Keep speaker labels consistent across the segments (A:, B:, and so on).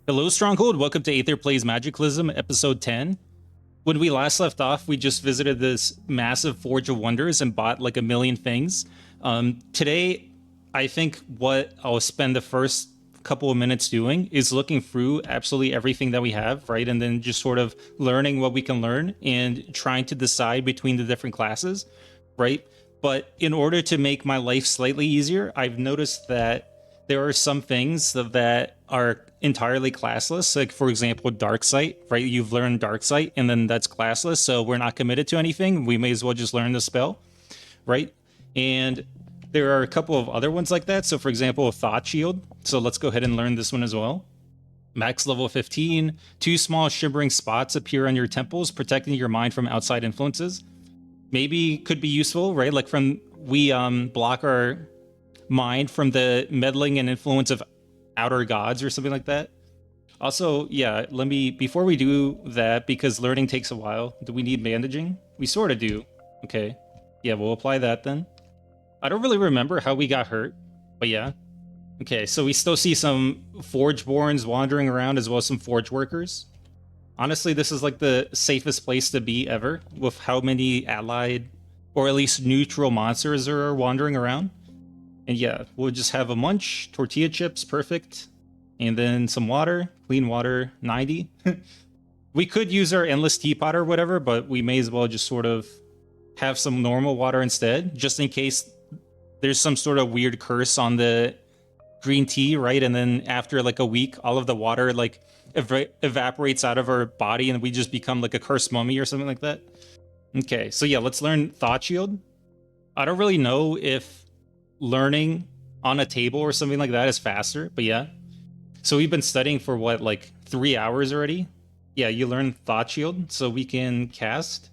A: Hello, Stronghold. Welcome to Aether Plays Magiclysm, episode 10. When we last left off, we just visited this massive Forge of Wonders and bought like a million things. Today, I think what I'll spend the first couple of minutes doing is looking through absolutely everything that we have, right? And then just sort of learning what we can learn and trying to decide between the different classes, right? But in order to make my life slightly easier, I've noticed that there are some things that are entirely classless. Like, for example, Dark Sight, right? You've learned Dark Sight, and then that's classless, so we're not committed to anything. We may as well just learn the spell, right? And there are a couple of other ones like that. So, for example, Thought Shield. So let's go ahead and learn this one as well. Max level 15. 2 small shimmering spots appear on your temples, protecting your mind from outside influences. Maybe could be useful, right? Like we block our mind from the meddling and influence of outer gods or something like that. Also, yeah, before we do that, because learning takes a while, do we need bandaging? We sort of do. Okay. Yeah, we'll apply that then. I don't really remember how we got hurt, but yeah. Okay, so we still see some Forgeborns wandering around as well as some Forge workers. Honestly, this is like the safest place to be ever with how many allied or at least neutral monsters are wandering around. And yeah, we'll just have a munch, tortilla chips, perfect. And then some water, clean water, 90. We could use our endless teapot or whatever, but we may as well just sort of have some normal water instead, just in case there's some sort of weird curse on the green tea, right? And then after like a week, all of the water like evaporates out of our body and we just become like a cursed mummy or something like that. Okay, so yeah, let's learn Thought Shield. I don't really know if learning on a table or something like that is faster, but yeah. So we've been studying for what, like 3 hours already? Yeah, you learn Thought Shield, so we can cast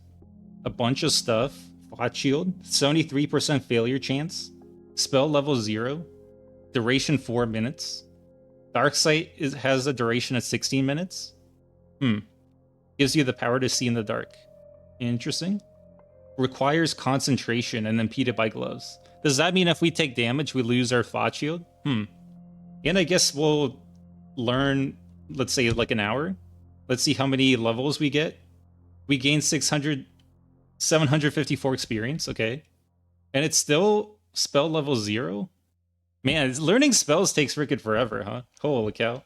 A: a bunch of stuff. Thought Shield, 73% failure chance, spell level 0, duration 4 minutes. Dark Sight has a duration of 16 minutes. Gives you the power to see in the dark. Interesting. Requires concentration and impeded by gloves. Does that mean if we take damage, we lose our Thought Shield? And I guess we'll learn, let's say, like an hour. Let's see how many levels we get. We gain 754 experience, okay. And it's still spell level 0? Man, learning spells takes freaking forever, huh? Holy cow.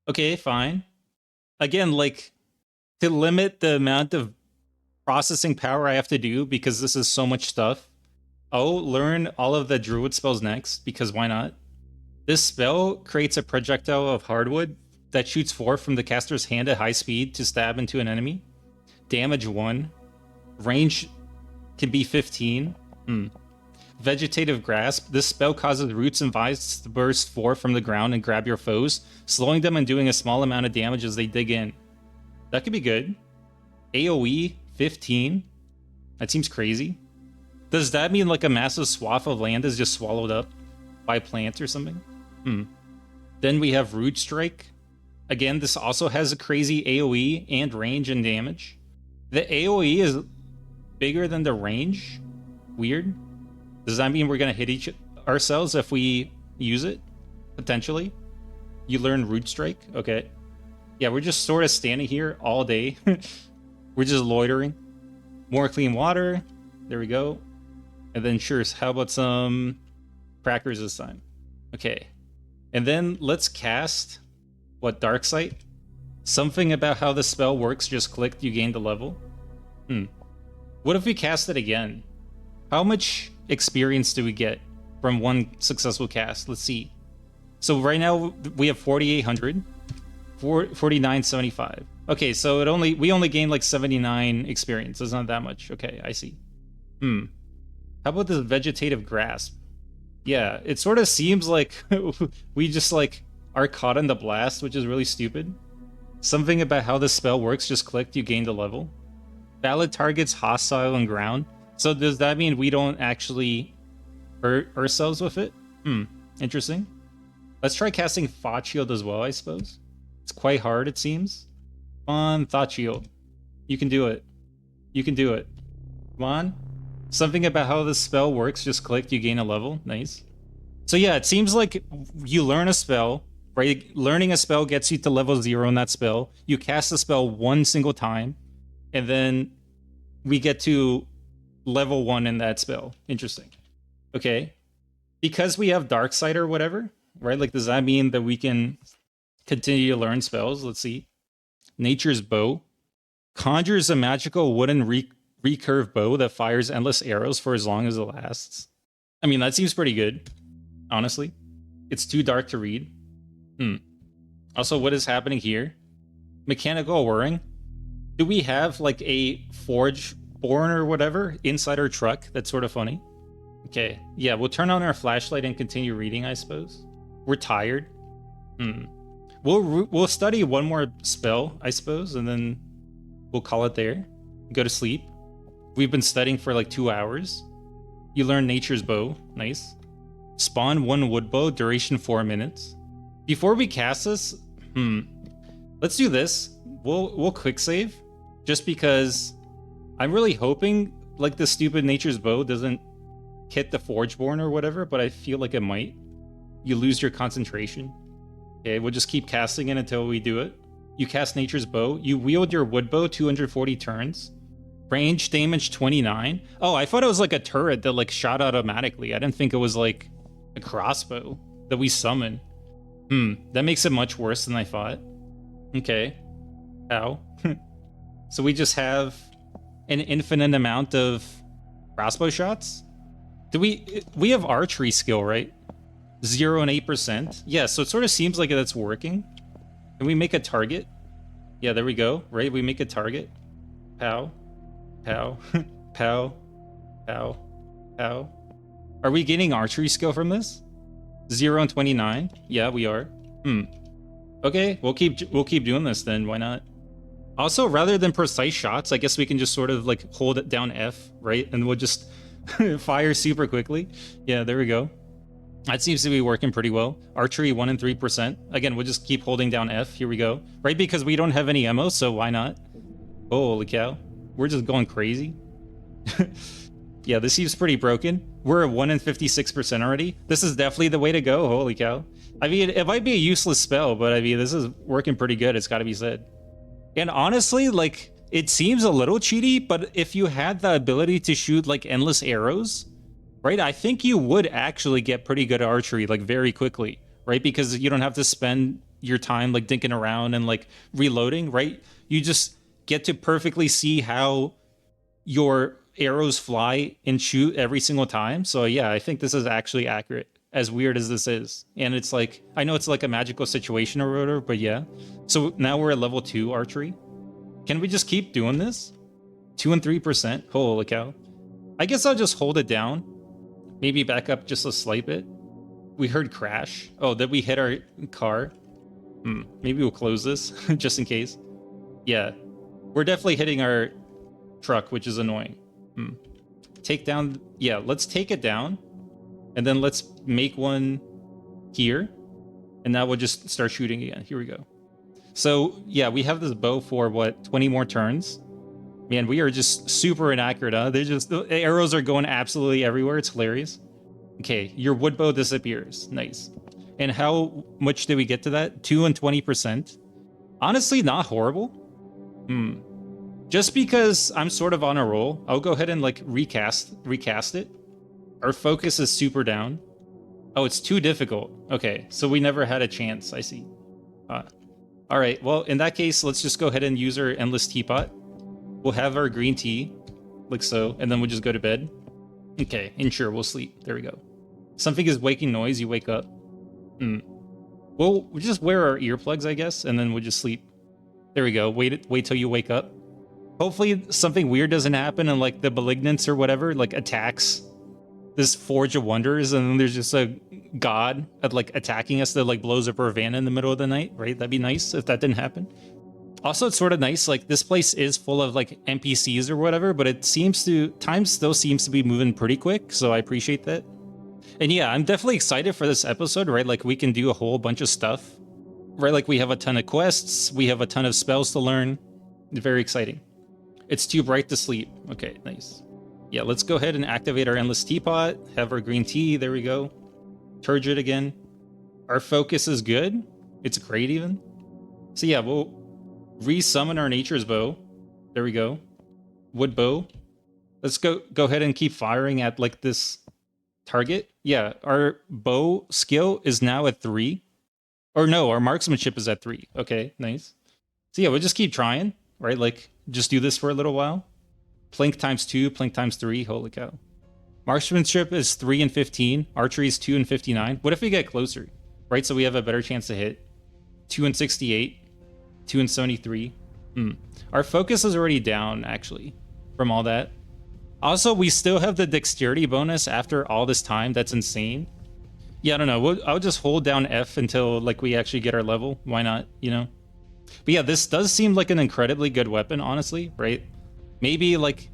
A: Okay, fine. Again, like, to limit the amount of processing power I have to do, because this is so much stuff, I'll learn all of the druid spells next, because why not? This spell creates a projectile of hardwood that shoots forth from the caster's hand at high speed to stab into an enemy. Damage 1. Range can be 15. Vegetative Grasp. This spell causes roots and vines to burst forth from the ground and grab your foes, slowing them and doing a small amount of damage as they dig in. That could be good. AoE 15. That seems crazy. Does that mean like a massive swath of land is just swallowed up by plants or something? Then we have Root Strike. Again, this also has a crazy AoE and range and damage. The AoE is bigger than the range. Weird. Does that mean we're going to hit ourselves if we use it? Potentially. You learn Root Strike? Okay. Yeah, we're just sort of standing here all day. We're just loitering. More clean water. There we go. And then sure, how about some crackers this time? Okay. And then let's cast, what, Dark Sight? Something about how the spell works, just clicked, you gained a level. What if we cast it again? How much experience do we get from one successful cast? Let's see. So right now we have 4,800, 4,975. Okay, so we only gained like 79 experience. That's not that much. Okay, I see. How about the Vegetative Grasp? Yeah, it sort of seems like we just like are caught in the blast, which is really stupid. Something about how the spell works, just clicked, you gained a level. Valid targets hostile and ground. So does that mean we don't actually hurt ourselves with it? Interesting. Let's try casting Thought Shield as well, I suppose. It's quite hard, it seems. Come on, Thought Shield. You can do it. You can do it. Come on. Something about how the spell works, just clicked, you gain a level. Nice. So yeah, it seems like you learn a spell, right? Learning a spell gets you to level 0 in that spell. You cast the spell one single time, and then we get to level 1 in that spell. Interesting. Okay. Because we have Dark Side or whatever, right? Like, does that mean that we can continue to learn spells? Let's see. Nature's Bow. Conjures a magical wooden recurve bow that fires endless arrows for as long as it lasts. I mean, that seems pretty good, honestly. It's too dark to read. Also, what is happening here? Mechanical whirring. Do we have like a forge born or whatever inside our truck? That's sort of funny. Okay, yeah, we'll turn on our flashlight and continue reading, I suppose. We're tired. We'll study one more spell, I suppose, and then we'll call it there. Go to sleep. We've been studying for like 2 hours. You learn Nature's Bow. Nice. Spawn 1 wood bow, duration 4 minutes. Before we cast this, let's do this. We'll quick save, just because I'm really hoping like the stupid Nature's Bow doesn't hit the Forgeborn or whatever, but I feel like it might. You lose your concentration. Okay, we'll just keep casting it until we do it. You cast Nature's Bow. You wield your wood bow 240 turns. Range damage 29. Oh, I thought it was like a turret that like shot automatically. I didn't think it was like a crossbow that we summon. That makes it much worse than I thought. Okay. Ow. So we just have an infinite amount of crossbow shots? Do we have archery skill, right? 0 and 8%. Yeah, so it sort of seems like that's working. Can we make a target? Yeah, there we go. Right, we make a target. Pow. Pow. Pow. Pow. Pow. Are we getting archery skill from this? 0 and 29. Yeah, we are. Okay, we'll keep doing this then. Why not? Also, rather than precise shots, I guess we can just sort of like hold it down F, right? And we'll just fire super quickly. Yeah, there we go. That seems to be working pretty well. Archery 1 and 3%. Again, we'll just keep holding down F. Here we go. Right, because we don't have any ammo, so why not? Holy cow. We're just going crazy. Yeah, this seems pretty broken. We're at 1 and 56% already. This is definitely the way to go. Holy cow. I mean, it might be a useless spell, but I mean, this is working pretty good. It's got to be said. And honestly, like, it seems a little cheaty, but if you had the ability to shoot like endless arrows, right, I think you would actually get pretty good archery like very quickly, right? Because you don't have to spend your time like dinking around and like reloading, right? You just get to perfectly see how your arrows fly and shoot every single time. So yeah, I think this is actually accurate, as weird as this is. And it's like, I know it's like a magical situation or whatever, but yeah. So now we're at level 2 archery. Can we just keep doing this? 2 and 3%. Holy cow. I guess I'll just hold it down. Maybe back up just a slight bit. We heard crash. Oh, did we hit our car? Maybe we'll close this just in case. Yeah, we're definitely hitting our truck, which is annoying. Take down. Yeah, let's take it down. And then let's make one here. And now we'll just start shooting again. Here we go. So yeah, we have this bow for what, 20 more turns? Man, we are just super inaccurate, huh? The arrows are going absolutely everywhere. It's hilarious. Okay, your wood bow disappears. Nice. And how much did we get to that? 2 and 20%. Honestly, not horrible. Just because I'm sort of on a roll, I'll go ahead and like recast it. Our focus is super down. Oh, it's too difficult. Okay, so we never had a chance, I see. All right, well, in that case, let's just go ahead and use our endless teapot. We'll have our green tea, like so, and then we'll just go to bed. Okay, and sure, we'll sleep. There we go. Something is waking noise, you wake up. We'll just wear our earplugs, I guess, and then we'll just sleep. There we go. Wait till you wake up. Hopefully something weird doesn't happen and like the malignance or whatever like attacks this Forge of Wonders, and then there's just a god like attacking us that like blows up our van in the middle of the night, right? That'd be nice if that didn't happen. Also, it's sort of nice, like this place is full of like NPCs or whatever, but time still seems to be moving pretty quick, so I appreciate that. And yeah, I'm definitely excited for this episode, right? Like we can do a whole bunch of stuff, right? Like we have a ton of quests, we have a ton of spells to learn. Very exciting. It's too bright to sleep. Okay, nice. Yeah, let's go ahead and activate our endless teapot, have our green tea, there we go. Turgid again. Our focus is good. It's great even. So yeah, we'll resummon our Nature's Bow. There we go. Wood Bow. Let's go ahead and keep firing at like this target. Yeah, our bow skill is now at 3. Or no, our marksmanship is at 3. Okay, nice. So yeah, we'll just keep trying, right? Like, just do this for a little while. Plink times 2, plink times 3, holy cow. Marksmanship is 3 and 15. Archery is 2 and 59. What if we get closer, right? So we have a better chance to hit. 2 and 68. 2 and 73. Our focus is already down, actually, from all that. Also, we still have the dexterity bonus after all this time. That's insane. Yeah, I don't know. I'll just hold down F until like we actually get our level. Why not, you know? But yeah, this does seem like an incredibly good weapon, honestly, right? Maybe like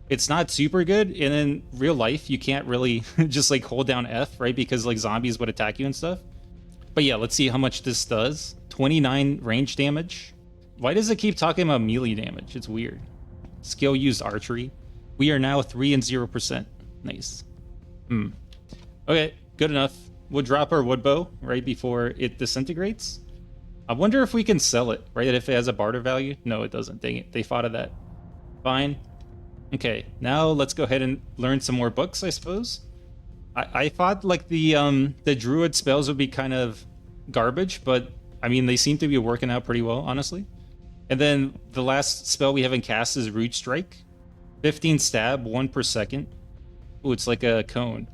A: it's not super good, and in real life you can't really just like hold down F, right? Because like zombies would attack you and stuff. But yeah, let's see how much this does. 29 range damage. Why does it keep talking about melee damage? It's weird. Skill used archery. We are now 3 and 0%. Nice. Okay, good enough. We'll drop our wood bow right before it disintegrates. I wonder if we can sell it, right? If it has a barter value. No, it doesn't. Dang it. They thought of that. Fine. Okay, now let's go ahead and learn some more books, I suppose. I thought like the druid spells would be kind of garbage, but I mean they seem to be working out pretty well, honestly. And then the last spell we haven't cast is Root Strike. 15 stab, 1 per second. Oh, it's like a cone.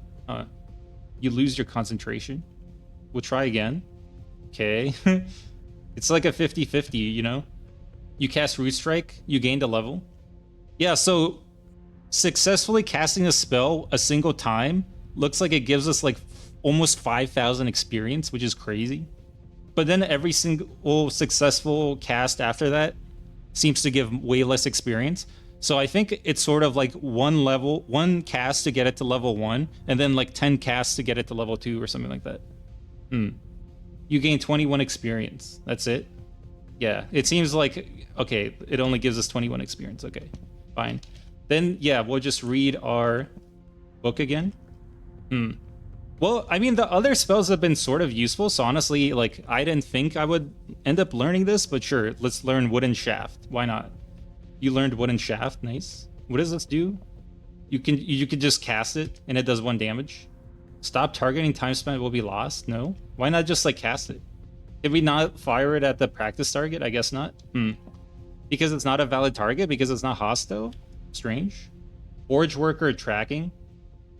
A: You lose your concentration. We'll try again. Okay. It's like a 50-50, you know? You cast Root Strike, you gained a level. Yeah, so successfully casting a spell a single time looks like it gives us like almost 5,000 experience, which is crazy. But then every single successful cast after that seems to give way less experience. So I think it's sort of like one cast to get it to level 1, and then like 10 casts to get it to level 2 or something like that. You gain 21 experience. That's it? Yeah, it seems like, okay, it only gives us 21 experience. Okay, fine. Then, yeah, we'll just read our book again. Well, I mean, the other spells have been sort of useful, so honestly, like, I didn't think I would end up learning this, but sure, let's learn Wooden Shaft. Why not? You learned Wooden Shaft, nice. What does this do? You can just cast it, and it does 1 damage. Stop targeting, time spent will be lost. No? Why not just, like, cast it? Did we not fire it at the practice target? I guess not. Because it's not a valid target? Because it's not hostile? Strange. Forge Worker tracking.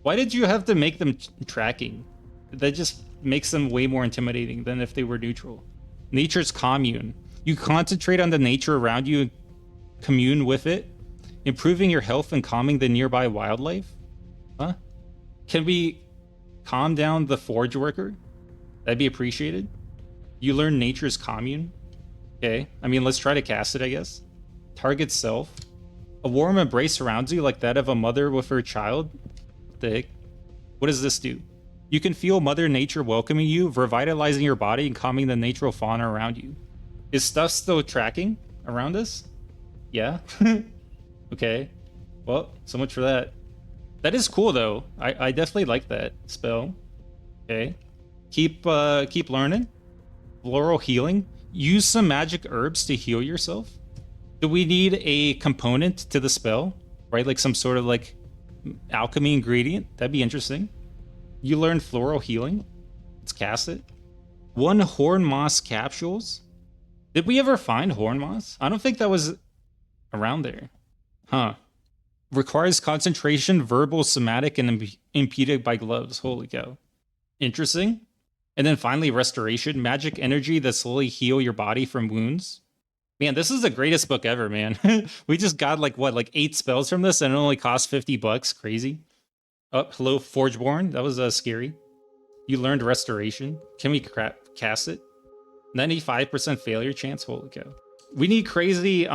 A: Why did you have to make them tracking? That just makes them way more intimidating than if they were neutral. Nature's Commune. You concentrate on the nature around you and commune with it, improving your health and calming the nearby wildlife. Huh? Can we calm down the Forge Worker? That'd be appreciated. You learn Nature's Commune. Okay, I mean, let's try to cast it, I guess. Target self. A warm embrace surrounds you like that of a mother with her child. What the heck? What does this do? You can feel Mother Nature welcoming you, revitalizing your body and calming the natural fauna around you. Is stuff still tracking around us? Yeah. Okay. Well, so much for that. That is cool though. I definitely like that spell. Okay. Keep learning. Floral healing. Use some magic herbs to heal yourself. Do we need a component to the spell? Right? Like some sort of like alchemy ingredient? That'd be interesting. You learn floral healing. Let's cast it. 1 horn moss capsules. Did we ever find horn moss? I don't think that was around there. Huh. Requires concentration, verbal, somatic, and impeded by gloves. Holy cow. Interesting. And then finally, restoration. Magic energy that slowly heal your body from wounds. Man, this is the greatest book ever, man. We just got like 8 spells from this and it only cost $50. Crazy. Oh, hello, Forgeborn. That was scary. You learned restoration. Can we cast it? 95% failure chance. Holy cow. We need crazy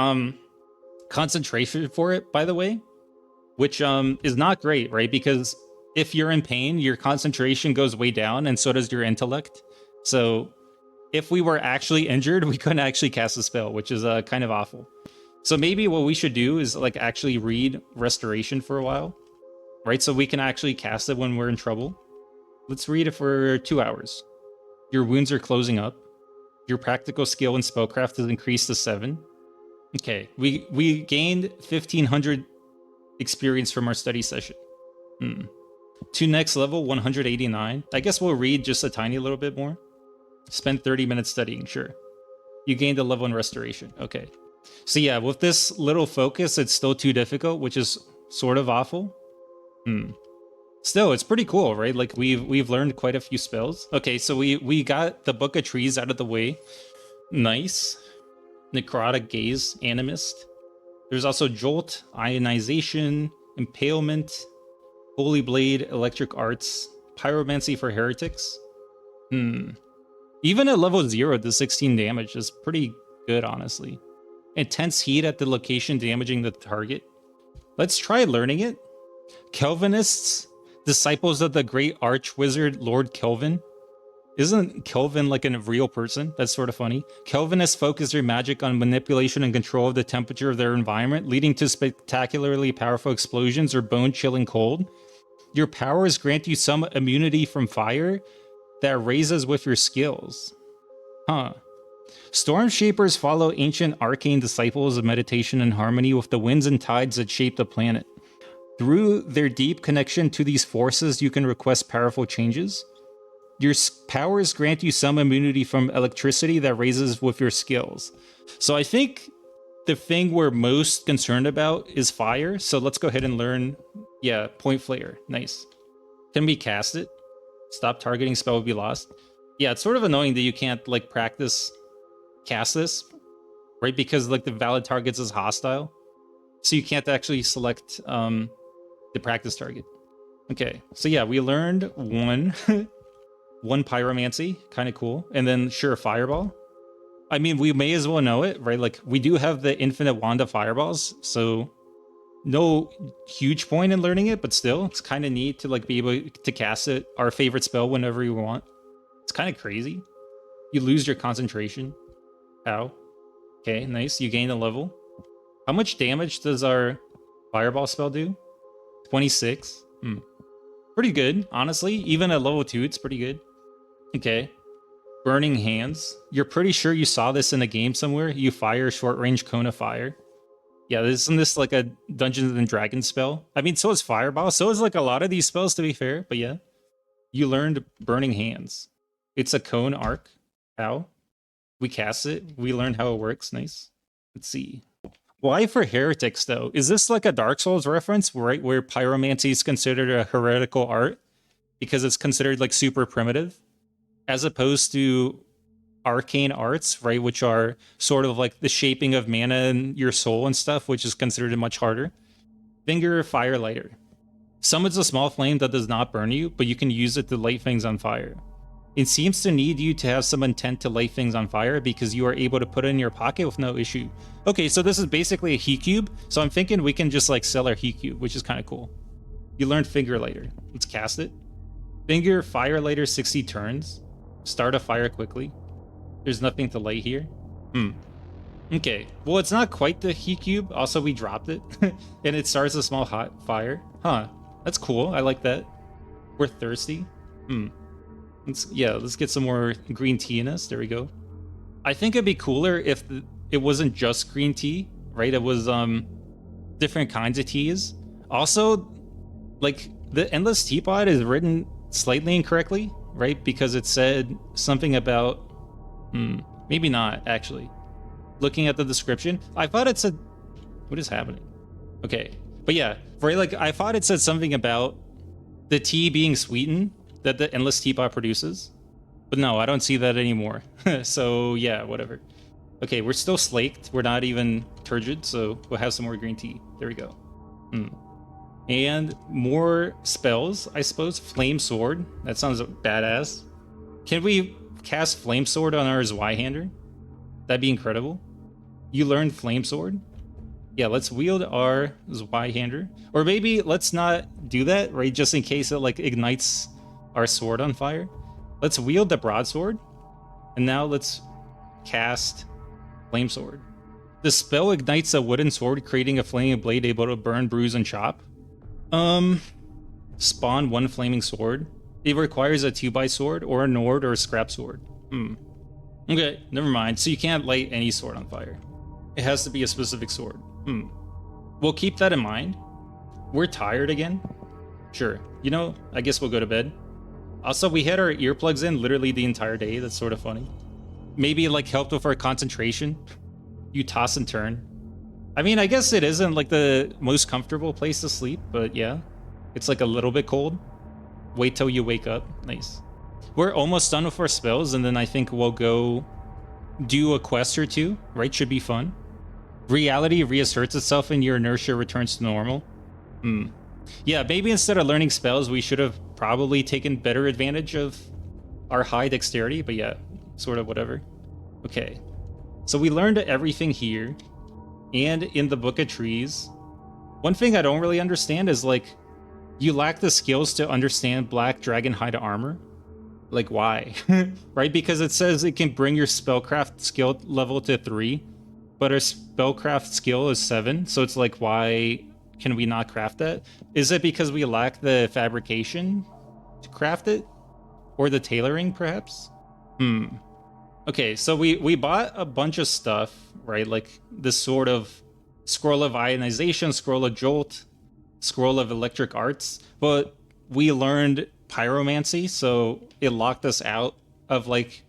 A: concentration for it, by the way, which is not great, right? Because if you're in pain, your concentration goes way down and so does your intellect. So if we were actually injured, we couldn't actually cast a spell, which is kind of awful. So maybe what we should do is like actually read restoration for a while, right? So we can actually cast it when we're in trouble. Let's read it for 2 hours. Your wounds are closing up. Your practical skill in spellcraft is increased to 7. Okay, we gained 1500 experience from our study session. To next level, 189. I guess we'll read just a tiny little bit more. Spend 30 minutes studying, sure. You gained a level in restoration. Okay. So yeah, with this little focus, it's still too difficult, which is sort of awful. Still, it's pretty cool, right? Like we've learned quite a few spells. Okay, so we got the Book of Trees out of the way. Nice. Necrotic Gaze, Animist. There's also Jolt, Ionization, Impalement, Holy Blade, Electric Arts, Pyromancy for Heretics. Even at level 0, the 16 damage is pretty good, honestly. Intense heat at the location damaging the target. Let's try learning it. Kelvinists, disciples of the great arch wizard Lord Kelvin. Isn't Kelvin like a real person? That's sort of funny. Kelvinists focus their magic on manipulation and control of the temperature of their environment, leading to spectacularly powerful explosions or bone-chilling cold. Your powers grant you some immunity from fire that raises with your skills. Storm Shapers follow ancient arcane disciples of meditation and harmony with the winds and tides that shape the planet. Through their deep connection to these forces, you can request powerful changes. Your powers grant you some immunity from electricity that raises with your skills. So I think the thing we're most concerned about is fire. So let's go ahead and learn. Yeah, Point Flare. Nice. Can we cast it? Stop targeting spell will be lost. Yeah, it's sort of annoying that you can't like practice cast this, right? Because like the valid targets is hostile. So you can't actually select the practice target. Okay, so yeah, we learned one pyromancy, kind of cool. And then sure, fireball. I mean, we may as well know it, right? Like we do have the infinite wand of fireballs, so no huge point in learning it, but still, it's kind of neat to like be able to cast it, our favorite spell, whenever you want. It's kind of crazy. You lose your concentration. Ow. Okay, nice. You gain a level. How much damage does our fireball spell do? 26. Pretty good, honestly. Even at level 2, it's pretty good. Okay. Burning Hands. You're pretty sure you saw this in a game somewhere. You fire short range cone of fire. Yeah, isn't this like a Dungeons and Dragons spell? I mean, so is Fireball. So is like a lot of these spells, to be fair. But yeah. You learned Burning Hands. It's a cone arc. How? We cast it. We learned how it works. Nice. Let's see. Why for heretics, though? Is this like a Dark Souls reference, right? Where pyromancy is considered a heretical art? Because it's considered like super primitive? As opposed to arcane arts, right? Which are sort of like the shaping of mana and your soul and stuff, which is considered much harder. Finger Firelighter. Summons a small flame that does not burn you, but you can use it to light things on fire. It seems to need you to have some intent to light things on fire because you are able to put it in your pocket with no issue. Okay, so this is basically a heat cube. So I'm thinking we can just like sell our heat cube, which is kind of cool. You learned Finger Lighter. Let's cast it. Finger Firelighter 60 turns. Start a fire quickly. There's nothing to light here. Okay, well, it's not quite the heat cube. Also, we dropped it. And it starts a small hot fire. Huh, that's cool. I like that. We're thirsty. Let's get some more green tea in us. There we go. I think it'd be cooler if it wasn't just green tea, right? It was different kinds of teas. Also, like the Endless Teapot is written slightly incorrectly, right? Because it said something about maybe not actually. Looking at the description, I thought it said, what is happening? Okay, but yeah, right. Like I thought it said something about the tea being sweetened that the Endless Teapot produces, but no, I don't see that anymore. So yeah, whatever. Okay, we're still slaked. We're not even turgid, so we'll have some more green tea. There we go. And more spells, I suppose. Flame Sword. That sounds badass. Can we cast Flame Sword on our Zweihander? That'd be incredible. You learned Flame Sword? Yeah, let's wield our Zweihander. Or maybe let's not do that, right? Just in case it like ignites our sword on fire. Let's wield the broadsword. And now let's cast Flame Sword. The spell ignites a wooden sword, creating a flaming blade able to burn, bruise, and chop. Spawn one flaming sword. It requires a 2x sword or a Nord or a scrap sword. Okay, never mind. So you can't light any sword on fire. It has to be a specific sword. We'll keep that in mind. We're tired again. Sure. You know, I guess we'll go to bed. Also, we had our earplugs in literally the entire day. That's sort of funny. Maybe it like helped with our concentration. You toss and turn. I mean, I guess it isn't like the most comfortable place to sleep, but yeah. It's like a little bit cold. Wait till you wake up. Nice. We're almost done with our spells, and then I think we'll go do a quest or two, right? Should be fun. Reality reasserts itself and your inertia returns to normal. Yeah, maybe instead of learning spells, we should have probably taken better advantage of our high dexterity, but yeah, sort of whatever. Okay, so we learned everything here and in the Book of Trees. One thing I don't really understand is like, you lack the skills to understand Black Dragon Hide armor. Like, why? Right? Because it says it can bring your spellcraft skill level to 3, but our spellcraft skill is 7. So it's like, why can we not craft that? Is it because we lack the fabrication to craft it? Or the tailoring, perhaps? Okay, so we bought a bunch of stuff, right? Like this sort of scroll of ionization, scroll of jolt, scroll of electric arts, but we learned pyromancy, so it locked us out of like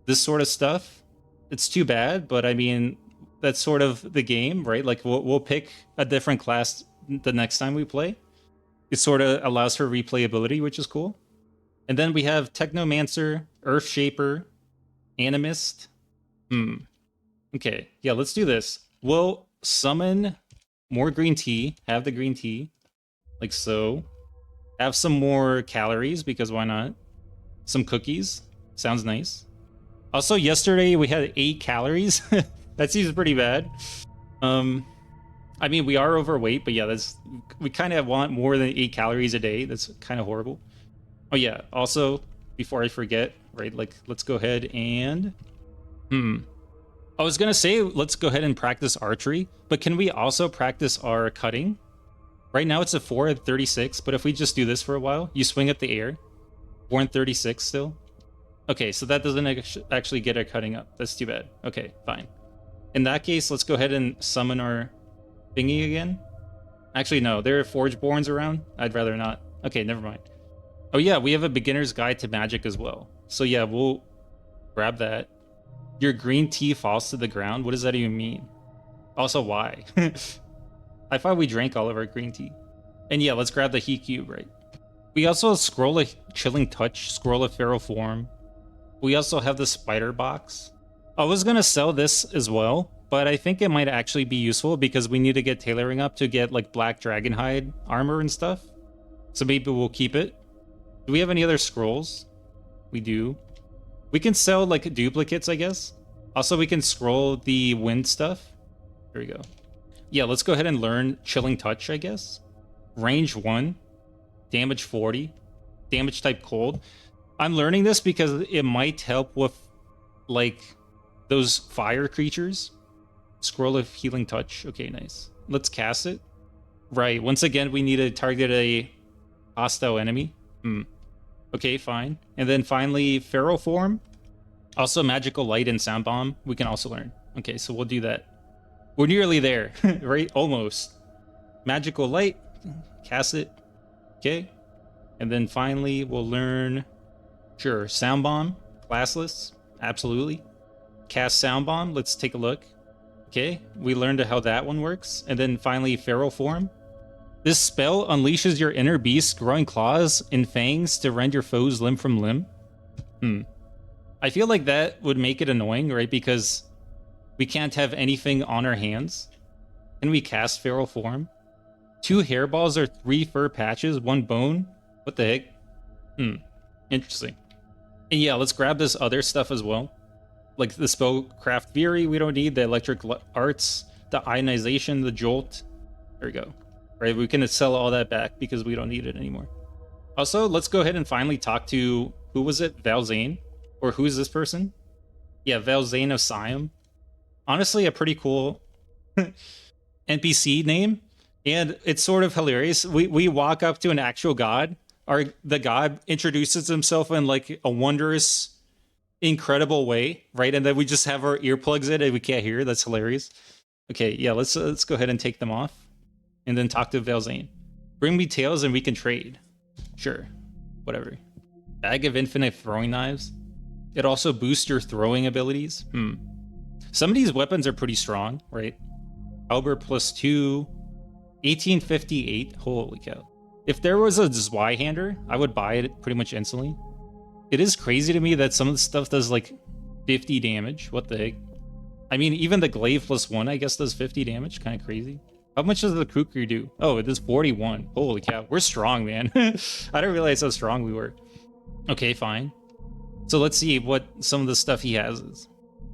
A: this sort of stuff. It's too bad, but I mean, that's sort of the game, right? Like we'll pick a different class the next time we play. It sort of allows for replayability, which is cool. And then we have Technomancer, Earth Shaper, Animist. Okay, yeah, let's do this. We'll summon more green tea, have the green tea, like so. Have some more calories, because why not? Some cookies, sounds nice. Also, yesterday we had 8 calories. That seems pretty bad. I mean, we are overweight, but yeah, we kind of want more than 8 calories a day. That's kind of horrible. Oh yeah, also, before I forget, right, like, let's go ahead and... I was gonna say, let's go ahead and practice archery, but can we also practice our cutting? Right now it's a 4 at 36, but if we just do this for a while, you swing up the air. 4 and 36 still. Okay, so that doesn't actually get our cutting up. That's too bad. Okay, fine. In that case, let's go ahead and summon our thingy again. Actually, no, there are Forgeborns around. I'd rather not. Okay, never mind. Oh yeah, we have a beginner's guide to magic as well. So yeah, we'll grab that. Your green tea falls to the ground. What does that even mean? Also, why? I thought we drank all of our green tea. And yeah, let's grab the heat cube, right? We also have Scroll of Chilling Touch, Scroll of Feral Form. We also have the spider box. I was gonna sell this as well, but I think it might actually be useful because we need to get tailoring up to get like Black Dragon Hide armor and stuff. So maybe we'll keep it. Do we have any other scrolls? We do. We can sell like duplicates, I guess. Also, we can scroll the wind stuff. There we go. Yeah, let's go ahead and learn Chilling Touch, I guess. Range 1, damage 40, damage type cold. I'm learning this because it might help with, like, those fire creatures. Scroll of Healing Touch. Okay, nice. Let's cast it. Right, once again, we need to target a hostile enemy. Okay, fine. And then finally, Feral Form. Also, Magical Light and Sound Bomb. We can also learn. Okay, so we'll do that. We're nearly there, right? Almost. Magical Light, cast it. Okay. And then finally, we'll learn, sure, Sound Bomb, classless, absolutely. Cast Sound Bomb, let's take a look. Okay, we learned how that one works. And then finally, Feral Form. This spell unleashes your inner beast, growing claws and fangs to rend your foes limb from limb. I feel like that would make it annoying, right? Because we can't have anything on our hands. Can we cast Feral Form? 2 hairballs are 3 fur patches, 1 bone. What the heck? Interesting. And yeah, let's grab this other stuff as well. Like the Spellcraft Fury, we don't need. The Electric Arts, the Ionization, the Jolt. There we go. Right, we can sell all that back because we don't need it anymore. Also, let's go ahead and finally talk to, who was it? Valzane? Or who's this person? Yeah, Valzane of Siam. Honestly, a pretty cool NPC name. And it's sort of hilarious. We walk up to an actual god. The god introduces himself in like a wondrous incredible way, right? And then we just have our earplugs in and we can't hear. That's hilarious. Okay, yeah, let's go ahead and take them off, and then talk to Valzane. Bring me tails and we can trade. Sure, whatever. Bag of infinite throwing knives. It also boosts your throwing abilities. Some of these weapons are pretty strong, right? Albert +2, 1858. Holy cow! If there was a Zweihander, I would buy it pretty much instantly. It is crazy to me that some of the stuff does like 50 damage. What the heck? I mean, even the glaive +1, I guess, does 50 damage. Kind of crazy. How much does the Kukri do? Oh, it does 41. Holy cow. We're strong, man. I didn't realize how strong we were. Okay, fine. So let's see what some of the stuff he has is.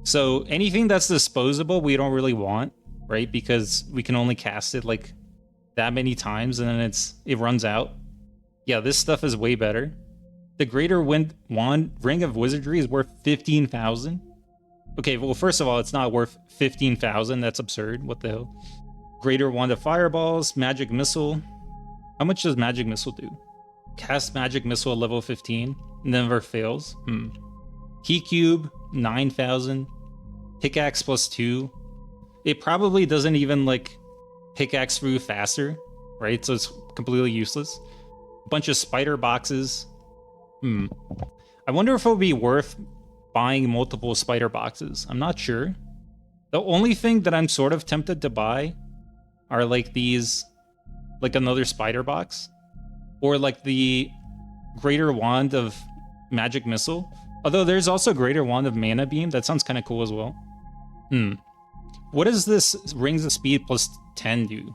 A: So anything that's disposable, we don't really want, right? Because we can only cast it like that many times and then it runs out. Yeah, this stuff is way better. The Greater Wand Ring of Wizardry is worth 15,000. Okay, well, first of all, it's not worth 15,000. That's absurd. What the hell? Greater Wand of Fireballs, Magic Missile. How much does Magic Missile do? Cast Magic Missile at level 15. Never fails. Key Cube, 9,000. Pickaxe +2. It probably doesn't even, like, pickaxe through faster, right? So it's completely useless. A bunch of spider boxes. I wonder if it would be worth buying multiple spider boxes. I'm not sure. The only thing that I'm sort of tempted to buy are like these, like another spider box, or like the Greater Wand of Magic Missile. Although there's also Greater Wand of Mana Beam. That sounds kind of cool as well. What does this Rings of Speed +10 do?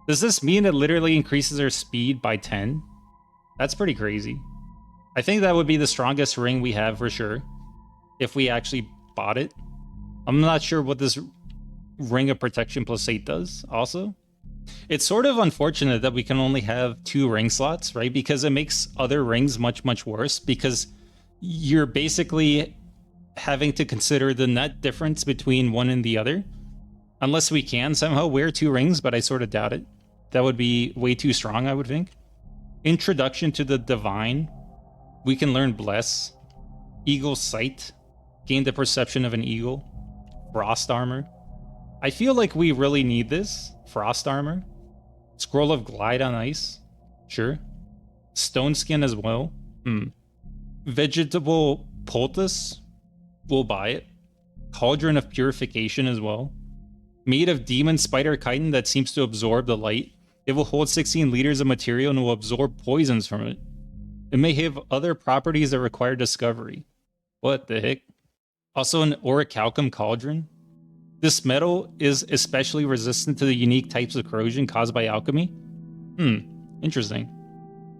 A: Does this mean it literally increases our speed by 10? That's pretty crazy. I think that would be the strongest ring we have for sure, if we actually bought it. I'm not sure what this Ring of Protection +8 does, also. It's sort of unfortunate that we can only have 2 ring slots, right? Because it makes other rings much, much worse, because you're basically having to consider the net difference between one and the other. Unless we can somehow wear 2 rings, but I sort of doubt it. That would be way too strong, I would think. Introduction to the Divine. We can learn Bless. Eagle Sight. Gain the perception of an eagle. Frost Armor. I feel like we really need this. Frost Armor. Scroll of Glide on Ice. Sure. Stone Skin as well. Vegetable Poultice. We'll buy it. Cauldron of Purification as well. Made of Demon Spider Chitin that seems to absorb the light. It will hold 16 liters of material and will absorb poisons from it. It may have other properties that require discovery. What the heck? Also an Orichalcum Cauldron. This metal is especially resistant to the unique types of corrosion caused by alchemy. Interesting.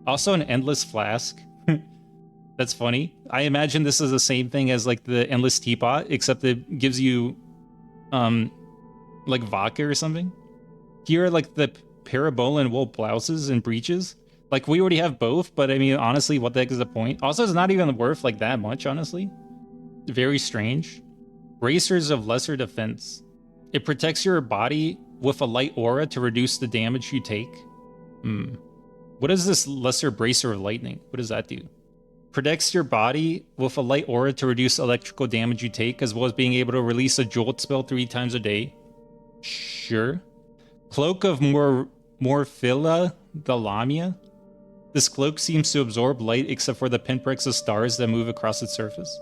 A: Also an Endless Flask. That's funny. I imagine this is the same thing as like the Endless Teapot, except it gives you like vodka or something. Here are like the Parabolan wool blouses and breeches. Like we already have both, but I mean, honestly, what the heck is the point? Also, it's not even worth like that much, honestly. Very strange. Bracers of Lesser Defense. It protects your body with a light aura to reduce the damage you take. What is this Lesser Bracer of Lightning? What does that do? Protects your body with a light aura to reduce electrical damage you take, as well as being able to release a jolt spell 3 times a day. Sure. Cloak of Morphilla the Lamia. This cloak seems to absorb light except for the pinpricks of stars that move across its surface.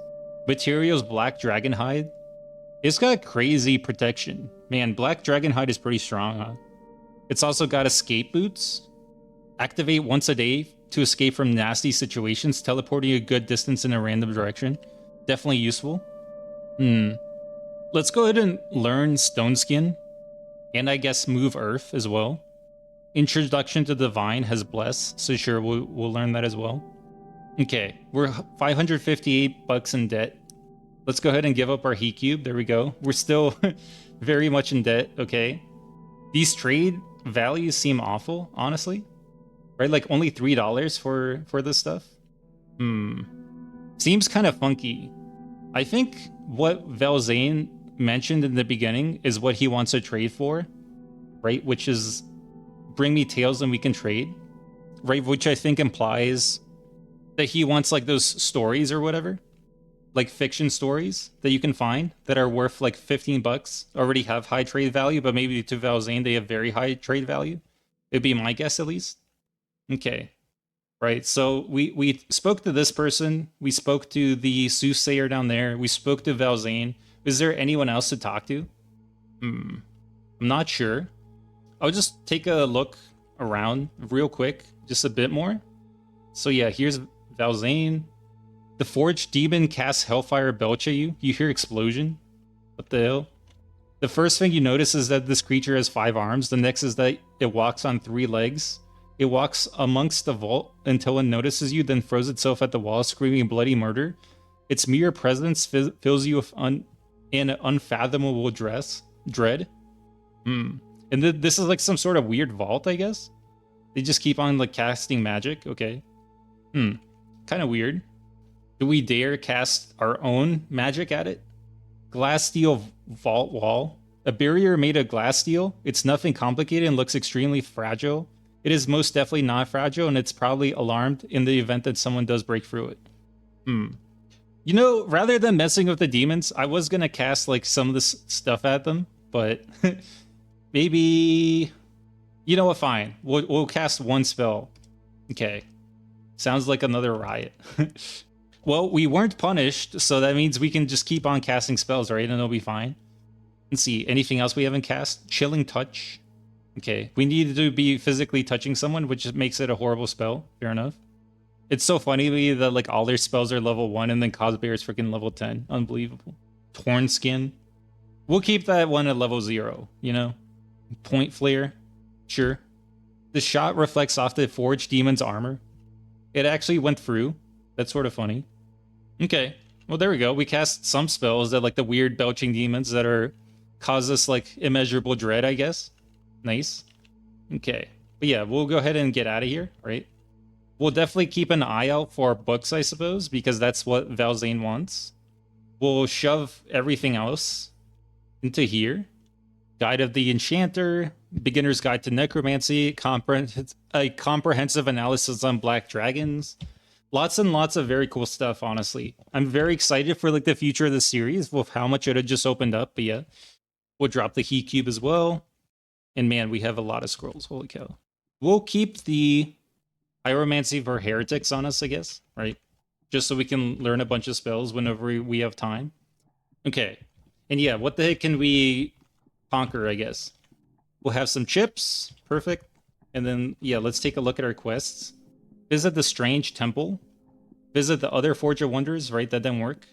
A: Materials Black Dragonhide. It's got crazy protection. Man, Black Dragonhide is pretty strong, huh? It's also got Escape Boots. Activate once a day to escape from nasty situations, teleporting a good distance in a random direction. Definitely useful. Let's go ahead and learn Stone Skin. And I guess Move Earth as well. Introduction to Divine has Bless, so sure, we'll learn that as well. Okay, we're 558 bucks in debt. Let's go ahead and give up our heat cube. There we go. We're still very much in debt, okay? These trade values seem awful, honestly. Right, like only $3 for this stuff? Seems kind of funky. I think what Valzane mentioned in the beginning is what he wants to trade for, right? Which is bring me tails and we can trade, right? Which I think implies that he wants like those stories or whatever. like fiction stories that you can find that are worth like 15 bucks already have high trade value, but maybe to Valzane they have very high trade value. It'd be my guess at least. Okay. Right. So we spoke to this person, we spoke to the soothsayer down there, we spoke to Valzane. Is there anyone else to talk to? I'm not sure. I'll just take a look around real quick, just a bit more. So yeah, here's Valzane. The Forged Demon casts Hellfire Belch at you. You hear explosion. What the hell? The first thing you notice is that this creature has 5 arms. The next is that it walks on 3 legs. It walks amongst the vault until it notices you, then throws itself at the wall, screaming bloody murder. Its mere presence fills you with an unfathomable dread. And this is like some sort of weird vault, I guess? They just keep on like casting magic? Okay. Kind of weird. Do we dare cast our own magic at it? Glass steel vault wall. A barrier made of glass steel. It's nothing complicated and looks extremely fragile. It is most definitely not fragile, and it's probably alarmed in the event that someone does break through it. You know, rather than messing with the demons, I was gonna cast like some of this stuff at them, but maybe, you know what? Fine, we'll cast one spell. Okay, sounds like another riot. Well, we weren't punished, so that means we can just keep on casting spells, right? And it'll be fine. Let's see, anything else we haven't cast? Chilling Touch. Okay, we need to be physically touching someone, which makes it a horrible spell. Fair enough. It's so funny to me that like all their spells are level 1 and then Cosbear is freaking level 10. Unbelievable. Torn Skin. We'll keep that one at level 0, you know? Point Flare. Sure. The shot reflects off the Forged Demon's armor. It actually went through. That's sort of funny. Okay, well there we go. We cast some spells that like the weird belching demons that are cause us like immeasurable dread, I guess. Nice. Okay, but yeah, we'll go ahead and get out of here, right? We'll definitely keep an eye out for books, I suppose, because that's what Valzane wants. We'll shove everything else into here. Guide of the Enchanter, Beginner's Guide to Necromancy, a comprehensive analysis on Black Dragons. Lots and lots of very cool stuff, honestly. I'm very excited for like the future of the series with how much it had just opened up. But yeah, we'll drop the Heat Cube as well. And man, we have a lot of scrolls. Holy cow. We'll keep the Pyromancy for Heretics on us, I guess, right? Just so we can learn a bunch of spells whenever we have time. Okay. And yeah, what the heck can we conquer, I guess? We'll have some chips. Perfect. And then, yeah, let's take a look at our quests. Visit the Strange Temple. Visit the other Forge of Wonders, right? That didn't work.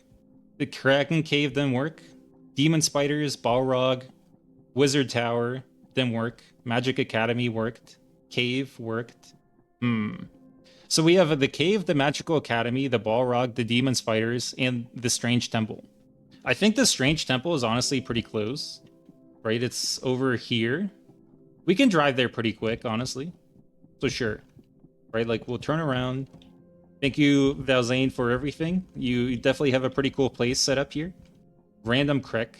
A: The Kraken Cave didn't work. Demon Spiders, Balrog, Wizard Tower didn't work. Magic Academy worked. Cave worked. So we have the Cave, the Magical Academy, the Balrog, the Demon Spiders, and the Strange Temple. I think the Strange Temple is honestly pretty close, right? It's over here. We can drive there pretty quick, honestly. So sure. Right, like we'll turn around. Thank you, Valzane, for everything. You definitely have a pretty cool place set up here. Random Krek.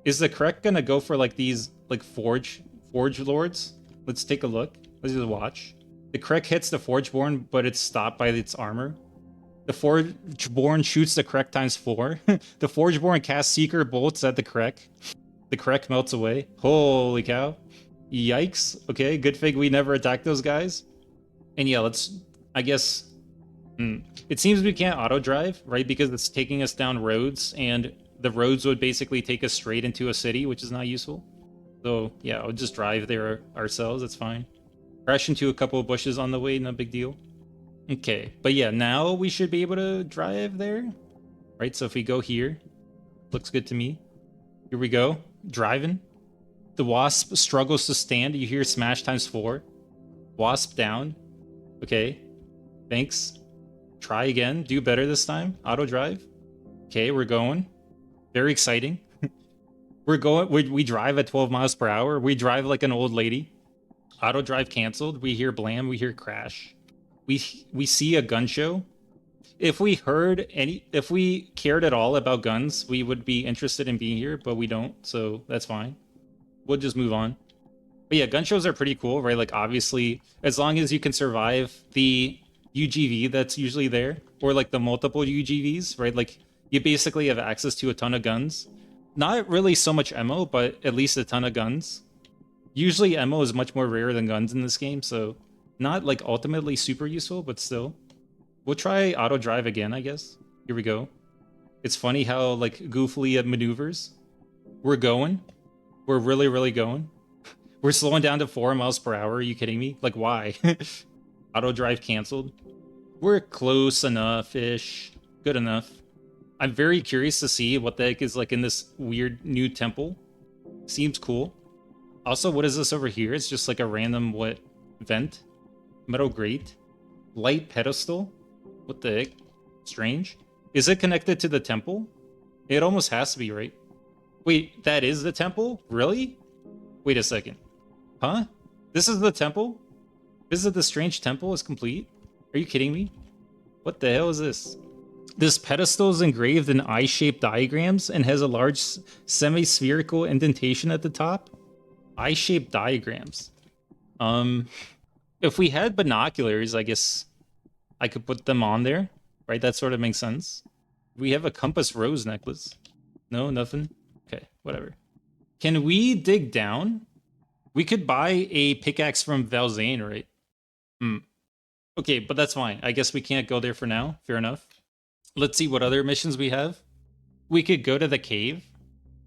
A: Is the Krek gonna go for like these like Forge Lords? Let's take a look. Let's just watch. The Krek hits the Forgeborn, but it's stopped by its armor. The Forgeborn shoots the Krek times 4. The Forgeborn casts Seeker bolts at the Krek. The Krek melts away. Holy cow. Yikes. Okay, good thing we never attacked those guys. And yeah, let's, I guess, it seems we can't auto drive, right? Because it's taking us down roads, and the roads would basically take us straight into a city, which is not useful. So yeah, I'll just drive there ourselves, that's fine. Crash into a couple of bushes on the way, no big deal. Okay, but yeah, now we should be able to drive there, right? So if we go here, looks good to me. Here we go, driving. The Wasp struggles to stand, you hear smash times 4. Wasp down. Okay, thanks. Try again. Do better this time. Auto drive. Okay, we're going. Very exciting. We're going. We drive at 12 miles per hour. We drive like an old lady. Auto drive canceled. We hear blam. We hear crash. We see a gun show. If we cared at all about guns, we would be interested in being here, but we don't. So that's fine. We'll just move on. But yeah, gun shows are pretty cool, right? Like, obviously, as long as you can survive the UGV that's usually there, or like the multiple UGVs, right? Like, You basically have access to a ton of guns. Not really so much ammo, but at least a ton of guns. Usually ammo is much more rare than guns in this game, so not like ultimately super useful, but still. We'll try auto drive again, I guess. Here we go. It's funny how like goofily it maneuvers. We're going. We're really, really going. We're slowing down to 4 miles per hour. Are you kidding me? Like, why? Auto drive canceled. We're close enough-ish. Good enough. I'm very curious to see what the heck is like in this weird new temple. Seems cool. Also, what is this over here? It's just like a random, what, vent? Metal grate? Light pedestal? What the heck? Strange. Is it connected to the temple? It almost has to be, right? Wait, that is the temple? Really? Wait a second. Huh? This is the temple? Visit the strange temple is complete? Are you kidding me? What the hell is this? This pedestal is engraved in eye-shaped diagrams and has a large semi-spherical indentation at the top. Eye-shaped diagrams. If we had binoculars, I guess I could put them on there, right? That sort of makes sense. We have a compass rose necklace. No, nothing? Okay, whatever. Can we dig down? We could buy a pickaxe from Valzane, right? Okay, but that's fine. I guess we can't go there for now. Fair enough. Let's see what other missions we have. We could go to the cave.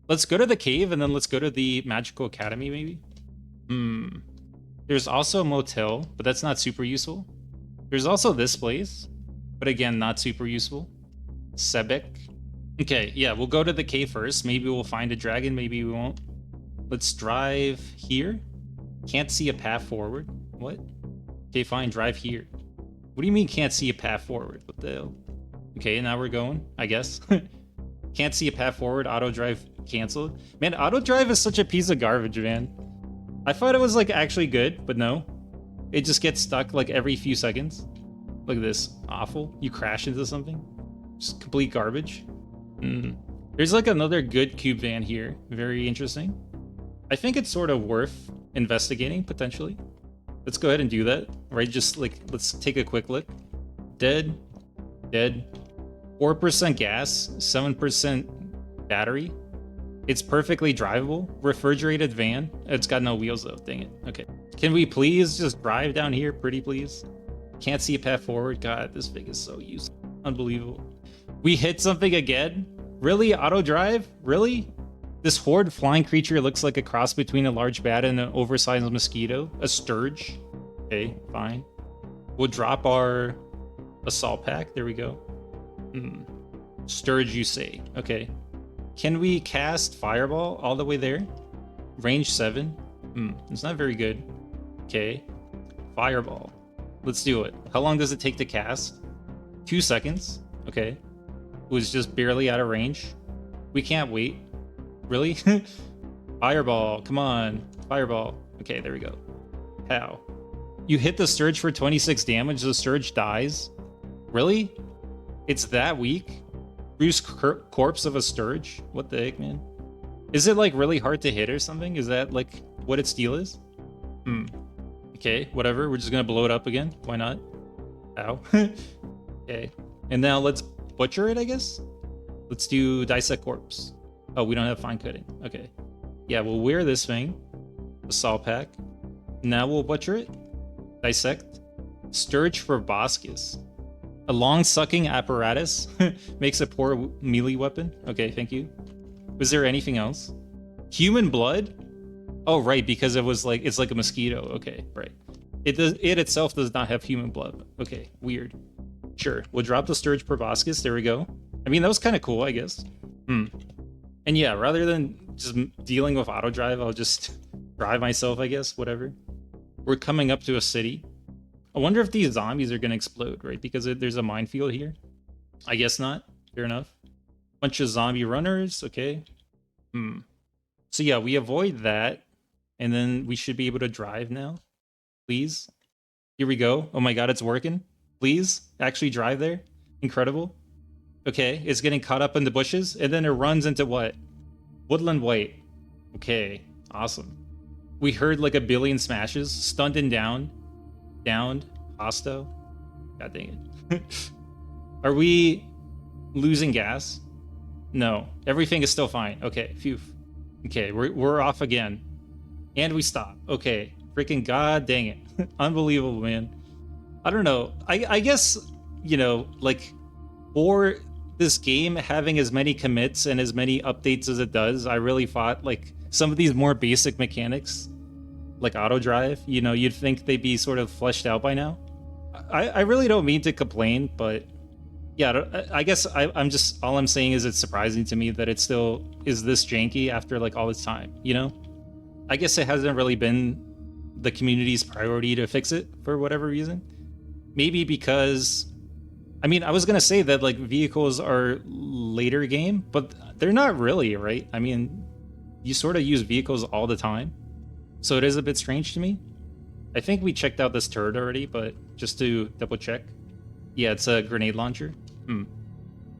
A: Let's go to the cave and then let's go to the Magical Academy, maybe? There's also a motel, but that's not super useful. There's also this place, but again, not super useful. Sebek. Okay, yeah, we'll go to the cave first. Maybe we'll find a dragon, maybe we won't. Let's drive here. Can't see a path forward. What? Okay, fine, drive here. What do you mean can't see a path forward? What the hell? Okay, now we're going, I guess. Can't see a path forward, auto drive canceled. Man, auto drive is such a piece of garbage, man. I thought it was like actually good, but no. It just gets stuck like every few seconds. Look at this, awful. You crash into something. Just complete garbage. There's like another good cube van here. Very interesting. I think it's sort of worth investigating, potentially. Let's go ahead and do that, right? Just like, let's take a quick look. Dead. 4% gas, 7% battery. It's perfectly drivable. Refrigerated van. It's got no wheels though, dang it. Okay. Can we please just drive down here, pretty please? Can't see a path forward. God, this thing is so useful. Unbelievable. We hit something again? Really? Auto drive? Really? This horde flying creature looks like a cross between a large bat and an oversized mosquito. A sturge. Okay, fine. We'll drop our assault pack. There we go. Sturge, you say. Okay. Can we cast Fireball all the way there? Range 7. It's not very good. Okay. Fireball. Let's do it. How long does it take to cast? 2 seconds. Okay. It was just barely out of range. We can't wait. Really? Fireball. Come on. Fireball. Okay, there we go. How? You hit the Sturge for 26 damage. The Sturge dies. Really? It's that weak? Bruce corpse of a Sturge? What the heck, man? Is it like really hard to hit or something? Is that like what its deal is? Okay, whatever. We're just gonna blow it up again. Why not? Ow. Okay. And now let's butcher it, I guess? Let's do dissect corpse. Oh, we don't have fine cutting. Okay. Yeah, we'll wear this thing. Assault pack. Now we'll butcher it. Dissect. Sturge for Boscus. A long-sucking apparatus makes a poor melee weapon. Okay, thank you. Was there anything else? Human blood? Oh, right, because it was like, it's like a mosquito. Okay, right. It itself does not have human blood. Okay, weird. Sure, we'll drop the Sturge Proboscis. There we go. I mean, that was kind of cool, I guess. And yeah, rather than just dealing with auto drive, I'll just drive myself, I guess, whatever. We're coming up to a city. I wonder if these zombies are going to explode, right? Because there's a minefield here. I guess not. Fair enough. Bunch of zombie runners. Okay. So yeah, we avoid that. And then we should be able to drive now. Please. Here we go. Oh my god, it's working. Please. Actually drive there. Incredible. Okay, it's getting caught up in the bushes. And then it runs into what? Woodland White. Okay, awesome. We heard like a billion smashes. Stunned and down. Downed. Hosto. God dang it. Are we losing gas? No, everything is still fine. Okay, phew. Okay, we're off again. And we stop. Okay, freaking god dang it. Unbelievable, man. I don't know. I guess, you know, like, for this game having as many commits and as many updates as it does, I really thought, like, some of these more basic mechanics, like auto drive, you know, you'd think they'd be sort of fleshed out by now. I really don't mean to complain, but yeah, I guess I'm just, all I'm saying is it's surprising to me that it still is this janky after like all this time, you know? I guess it hasn't really been the community's priority to fix it for whatever reason. Maybe because, I mean, I was gonna say that like vehicles are later game, but they're not really, right? I mean, you sort of use vehicles all the time. So it is a bit strange to me. I think we checked out this turret already, but just to double check. Yeah, it's a grenade launcher. And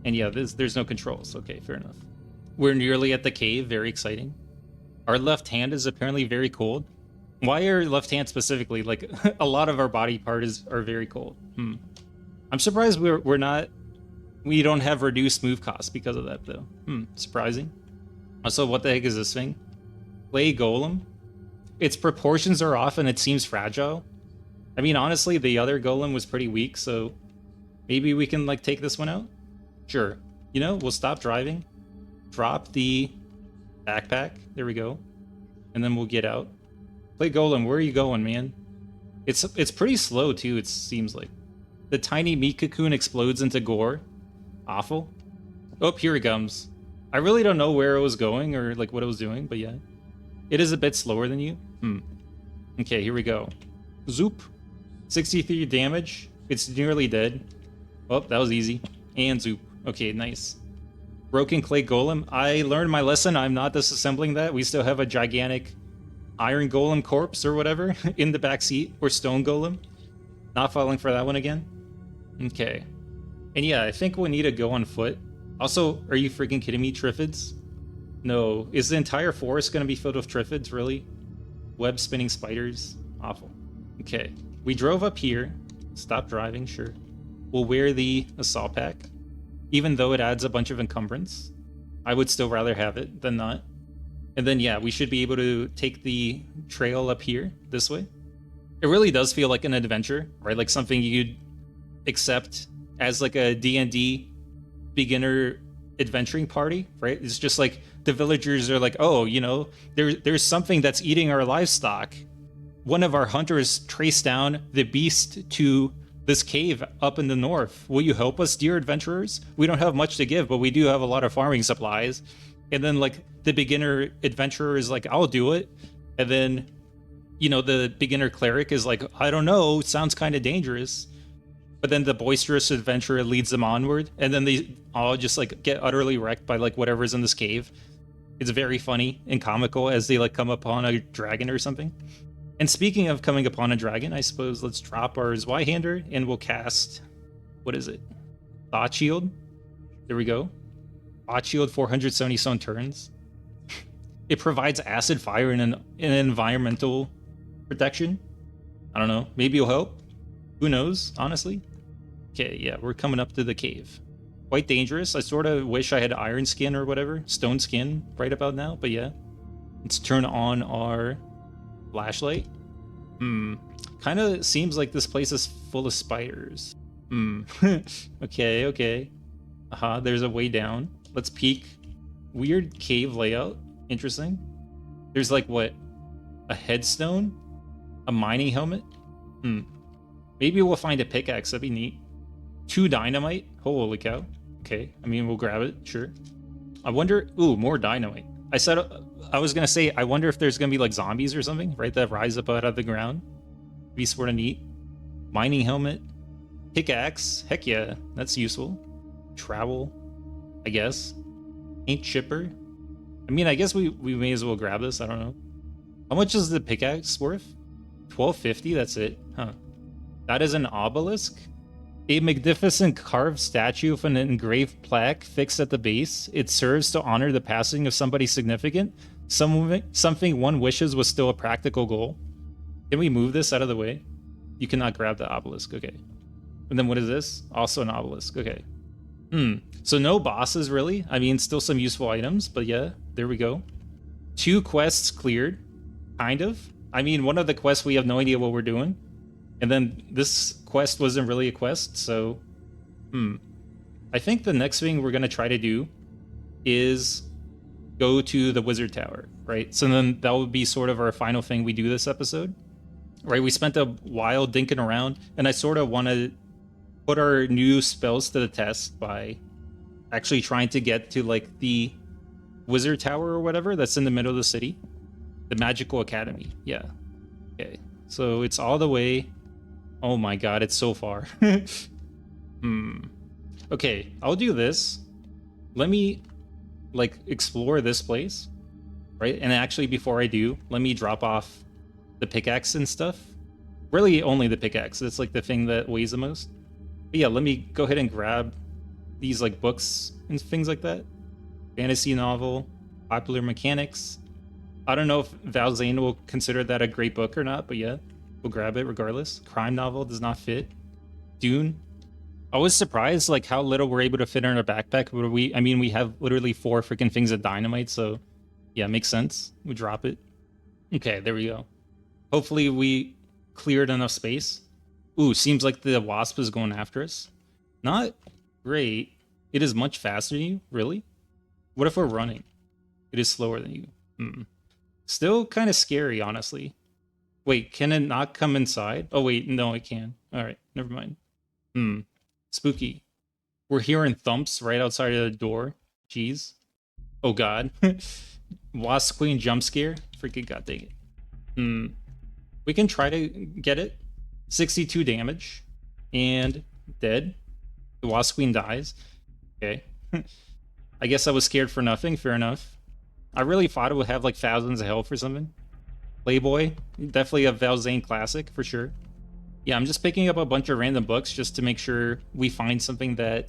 A: yeah, there's no controls. Okay, fair enough. We're nearly at the cave, very exciting. Our left hand is apparently very cold. Why are left hand specifically? Like, a lot of our body are very cold. I'm surprised we don't have reduced move costs because of that though. Surprising. Also, what the heck is this thing? Clay golem? Its proportions are off and it seems fragile. I mean, honestly, the other golem was pretty weak, so maybe we can like take this one out? Sure. You know, we'll stop driving. Drop the backpack. There we go. And then we'll get out. Clay golem, where are you going, man? It's pretty slow too, it seems like. The tiny meat cocoon explodes into gore. Awful. Oh, here it comes. I really don't know where it was going or like what it was doing, but yeah. It is a bit slower than you. Okay, here we go. Zoop. 63 damage. It's nearly dead. Oh, that was easy. And zoop. Okay, nice. Broken clay golem. I learned my lesson. I'm not disassembling that. We still have a gigantic iron golem corpse or whatever in the back seat, or stone golem. Not falling for that one again. Okay. And yeah, I think we need to go on foot. Also, are you freaking kidding me, Triffids? No. Is the entire forest going to be filled with Triffids, really? Web spinning spiders? Awful. Okay. We drove up here. Stop driving, sure. We'll wear the assault pack. Even though it adds a bunch of encumbrance, I would still rather have it than not. And then, yeah, we should be able to take the trail up here, this way. It really does feel like an adventure, right? Like something you'd accept as like a D&D beginner adventuring party, right? It's just like the villagers are like, oh, you know, there's something that's eating our livestock. One of our hunters traced down the beast to this cave up in the north. Will you help us, dear adventurers? We don't have much to give, but we do have a lot of farming supplies. And then like the beginner adventurer is like, I'll do it. And then, you know, the beginner cleric is like, I don't know, it sounds kind of dangerous. But then the boisterous adventurer leads them onward, and then they all just like get utterly wrecked by like whatever's in this cave. It's very funny and comical as they like come upon a dragon or something. And speaking of coming upon a dragon, I suppose let's drop our Zweihander and we'll cast, what is it? Thought Shield. There we go. Thought Shield, 470 stone turns. It provides acid fire and an environmental protection. I don't know. Maybe it'll help. Who knows, honestly? Okay, yeah, we're coming up to the cave. Quite dangerous. I sort of wish I had iron skin or whatever. Stone skin right about now, but yeah. Let's turn on our flashlight. Kind of seems like this place is full of spiders. Okay. There's a way down. Let's peek. Weird cave layout. Interesting. There's like, what? A headstone? A mining helmet? Maybe we'll find a pickaxe. That'd be neat. 2 dynamite? Holy cow. Okay. I mean, we'll grab it. Sure. I wonder... Ooh, more dynamite. I was gonna say, I wonder if there's gonna be like zombies or something, right? That rise up out of the ground. Be sort of neat. Mining helmet. Pickaxe. Heck yeah. That's useful. Travel. I guess. Paint chipper. I mean, I guess we may as well grab this. I don't know. How much is the pickaxe worth? 1250? That's it. Huh. That is an obelisk? A magnificent carved statue of an engraved plaque fixed at the base. It serves to honor the passing of somebody significant. Something one wishes was still a practical goal. Can we move this out of the way? You cannot grab the obelisk. Okay. And then what is this? Also an obelisk. Okay. So no bosses really. I mean, still some useful items, but yeah, there we go. 2 quests cleared, kind of. I mean, one of the quests we have no idea what we're doing, and then this quest wasn't really a quest. So, I think the next thing we're gonna try to do is go to the wizard tower, right? So then that would be sort of our final thing we do this episode, right? We spent a while dinking around, and I sort of want to put our new spells to the test by actually trying to get to like the wizard tower or whatever that's in the middle of the city, the magical academy. Yeah. Okay. So it's all the way. Oh my god, it's so far. Okay, I'll do this. Let me like explore this place, right? And actually, before I do, let me drop off the pickaxe and stuff. Really, only the pickaxe. It's like the thing that weighs the most. But yeah, let me go ahead and grab these like books and things like that. Fantasy novel, popular mechanics. I don't know if Valzane will consider that a great book or not, but yeah, we'll grab it regardless. Crime novel does not fit. Dune. I was surprised like how little we're able to fit in our backpack. But I mean, we have literally 4 freaking things of dynamite, so yeah, makes sense. We drop it. Okay, there we go. Hopefully we cleared enough space. Ooh, seems like the wasp is going after us. Not great. It is much faster than you, really? What if we're running? It is slower than you. Still kind of scary, honestly. Wait, can it not come inside? Oh wait, no, it can. All right, never mind. Spooky. We're hearing thumps right outside of the door. Jeez. Oh god. Wasp Queen jump scare. Freaking god dang it. We can try to get it. 62 damage. And dead. The Wasp Queen dies. Okay. I guess I was scared for nothing. Fair enough. I really thought it would have like thousands of health or something. Playboy. Definitely a Valzane classic for sure. Yeah, I'm just picking up a bunch of random books just to make sure we find something that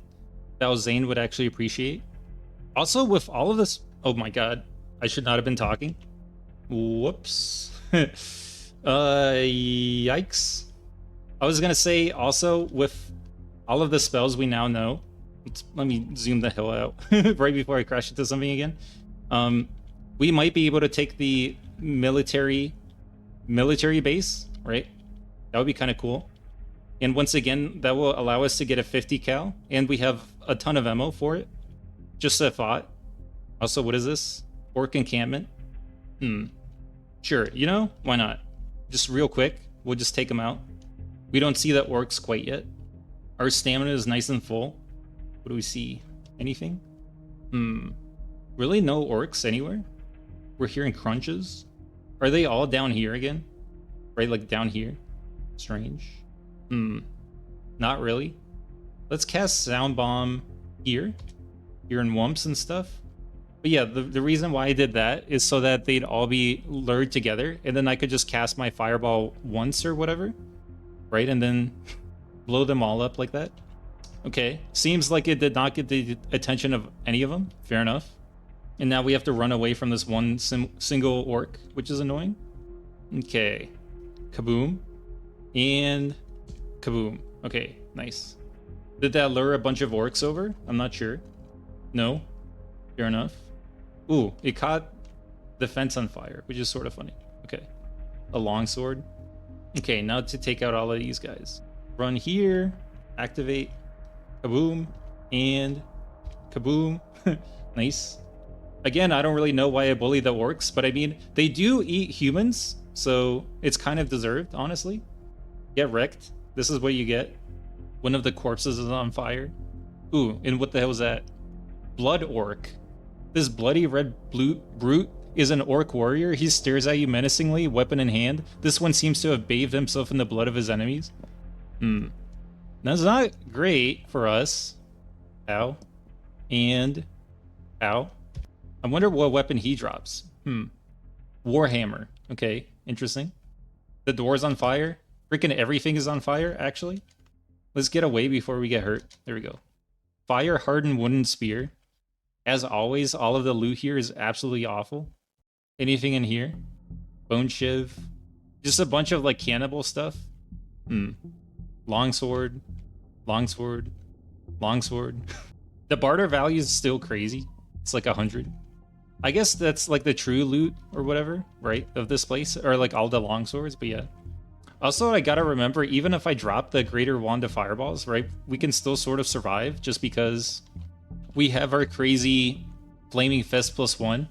A: Valzane would actually appreciate. Also, with all of this... Oh my god. I should not have been talking. Whoops. Yikes. I was gonna say, also, with all of the spells we now know... Let me zoom the hell out right before I crash into something again. We might be able to take the military base, right? That would be kind of cool. And once again, that will allow us to get a 50 cal, and we have a ton of ammo for it. Just a thought. Also, what is this? Orc encampment. Sure, you know, why not? Just real quick, we'll just take them out. We don't see the orcs quite yet. Our stamina is nice and full. What do we see? Anything? Really no orcs anywhere? We're hearing crunches. Are they all down here again? Right, like down here? Strange. Not really. Let's cast Sound Bomb here. Here in Wumps and stuff. But yeah, the reason why I did that is so that they'd all be lured together, and then I could just cast my Fireball once or whatever. Right, and then blow them all up like that. Okay, seems like it did not get the attention of any of them. Fair enough. And now we have to run away from this one single orc, which is annoying. Okay. Kaboom. And kaboom. Okay, nice. Did that lure a bunch of orcs over? I'm not sure. No. Fair enough. Ooh, it caught the fence on fire, which is sort of funny. Okay. A longsword. Okay, now to take out all of these guys. Run here. Activate. Kaboom. And kaboom. Nice. Again, I don't really know why I bully the orcs, but I mean, they do eat humans, so it's kind of deserved, honestly. Get wrecked. This is what you get. One of the corpses is on fire. Ooh, and what the hell is that? Blood orc. This bloody red brute is an orc warrior. He stares at you menacingly, weapon in hand. This one seems to have bathed himself in the blood of his enemies. That's not great for us. Ow. And... ow. I wonder what weapon he drops. Warhammer. Okay, interesting. The door's on fire. Freaking everything is on fire, actually. Let's get away before we get hurt. There we go. Fire-hardened wooden spear. As always, all of the loot here is absolutely awful. Anything in here? Bone shiv. Just a bunch of, like, cannibal stuff. Longsword. Longsword. Longsword. The barter value is still crazy. It's like 100. I guess that's like the true loot or whatever, right? Of this place, or like all the longswords, but yeah. Also, I gotta remember, even if I drop the Greater Wand of Fireballs, right, we can still sort of survive just because we have our crazy Flaming Fist +1.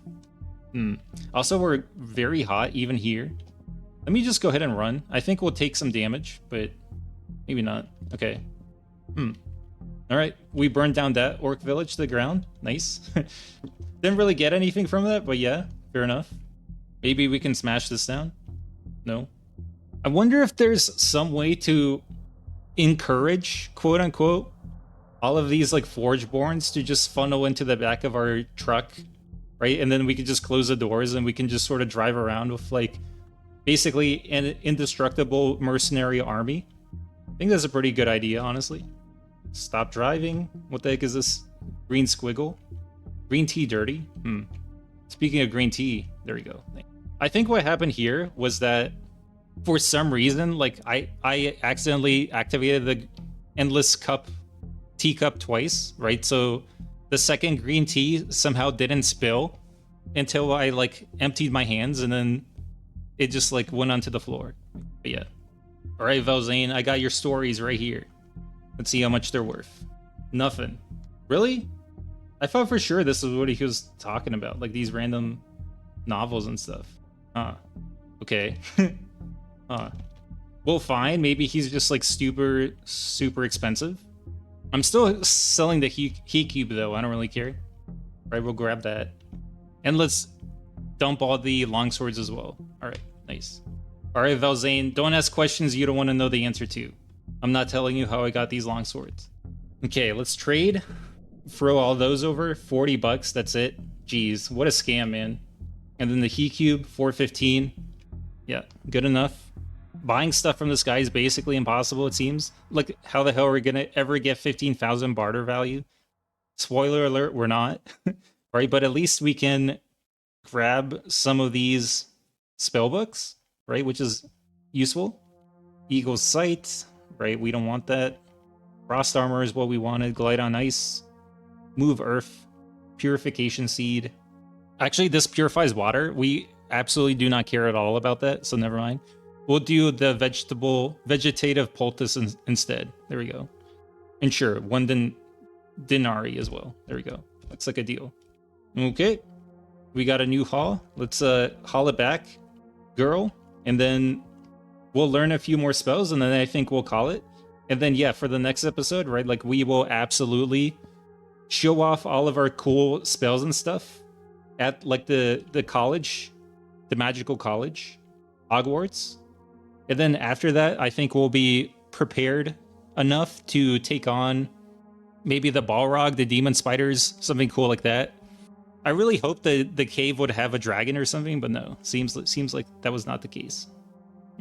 A: Also, we're very hot even here. Let me just go ahead and run. I think we'll take some damage, but maybe not. Okay. All right, we burned down that orc village to the ground. Nice. Didn't really get anything from that, but yeah, fair enough. Maybe we can smash this down. No. I wonder if there's some way to encourage, quote unquote, all of these like Forgeborns to just funnel into the back of our truck, right? And then we could just close the doors and we can just sort of drive around with like basically an indestructible mercenary army. I think that's a pretty good idea, honestly. Stop driving. What the heck is this? Green squiggle? Green tea dirty? Speaking of green tea, there we go. I think what happened here was that for some reason, like I accidentally activated the endless cup teacup twice, right? So the second green tea somehow didn't spill until I like emptied my hands, and then it just like went onto the floor. But yeah. All right, Velzane, I got your stories right here. Let's see how much they're worth. Nothing. Really? I thought for sure this is what he was talking about, like these random novels and stuff. Okay. Well, fine. Maybe he's just like super expensive. I'm still selling the heat cube though. I don't really care. Right, we'll grab that. And let's dump all the longswords as well. All right, nice. All right, Velzane, don't ask questions you don't want to know the answer to. I'm not telling you how I got these longswords. Okay, let's trade. Throw all those over. 40 bucks, that's it. Jeez, what a scam, man. And then the heat cube, 415. Yeah, good enough. Buying stuff from this guy is basically impossible, it seems. Like, how the hell are we gonna ever get 15,000 barter value? Spoiler alert, we're not. Right, but at least we can grab some of these spellbooks, right, which is useful. Eagle's Sight, right, we don't want that. Frost Armor is what we wanted. Glide on Ice. Move Earth. Purification Seed. Actually, this purifies water. We absolutely do not care at all about that, so never mind. We'll do the vegetative poultice instead. There we go. And sure, one denari as well. There we go. Looks like a deal. Okay. We got a new haul. Let's haul it back, girl. And then we'll learn a few more spells, and then I think we'll call it. And then, yeah, for the next episode, right, like we will absolutely show off all of our cool spells and stuff at like the college, the magical college, Hogwarts. And then after that, I think we'll be prepared enough to take on maybe the Balrog, the demon spiders, something cool like that. I really hope that the cave would have a dragon or something, but no, seems like that was not the case.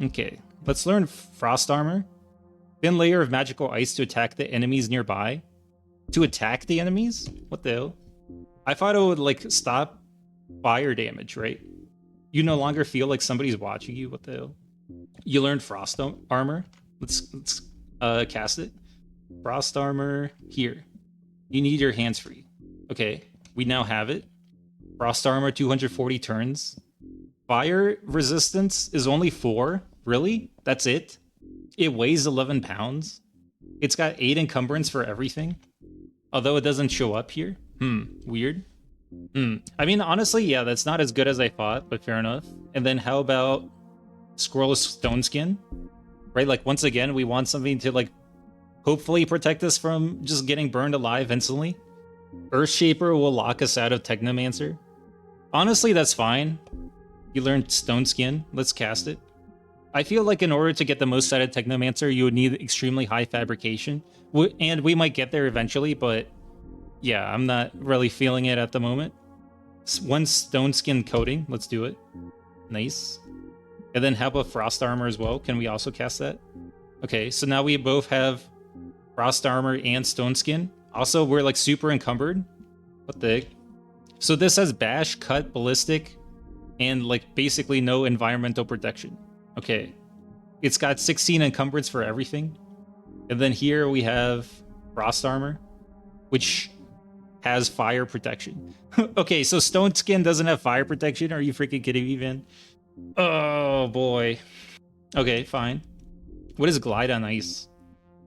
A: Okay, let's learn Frost Armor. Thin layer of magical ice to attack the enemies nearby. To attack the enemies? What the hell? I thought it would like stop fire damage, right? You no longer feel like somebody's watching you. What the hell? You learned Frost Armor. Let's cast it. Frost Armor here. You need your hands free. Okay, we now have it. Frost Armor, 240 turns. Fire resistance is only 4. Really? That's it? It weighs 11 pounds. It's got 8 encumbrance for everything. Although it doesn't show up here. Weird. I mean, honestly, yeah, that's not as good as I thought, but fair enough. And then how about Scroll Stone Skin? Right, like once again, we want something to like hopefully protect us from just getting burned alive instantly. Earthshaper will lock us out of Technomancer. Honestly, that's fine. You learned Stone Skin. Let's cast it. I feel like in order to get the most out of Technomancer, you would need extremely high fabrication. And we might get there eventually, but yeah, I'm not really feeling it at the moment. One Stone Skin coating. Let's do it. Nice. And then how about Frost Armor as well? Can we also cast that? Okay, so now we both have Frost Armor and Stone Skin. Also, we're like super encumbered. What the heck? So this has Bash, Cut, Ballistic, and like basically no environmental protection. Okay. It's got 16 encumbrance for everything. And then here we have Frost Armor, which has fire protection. Okay, so stone skin doesn't have fire protection? Are you freaking kidding me, man? Oh boy. Okay, fine. What is glide on ice?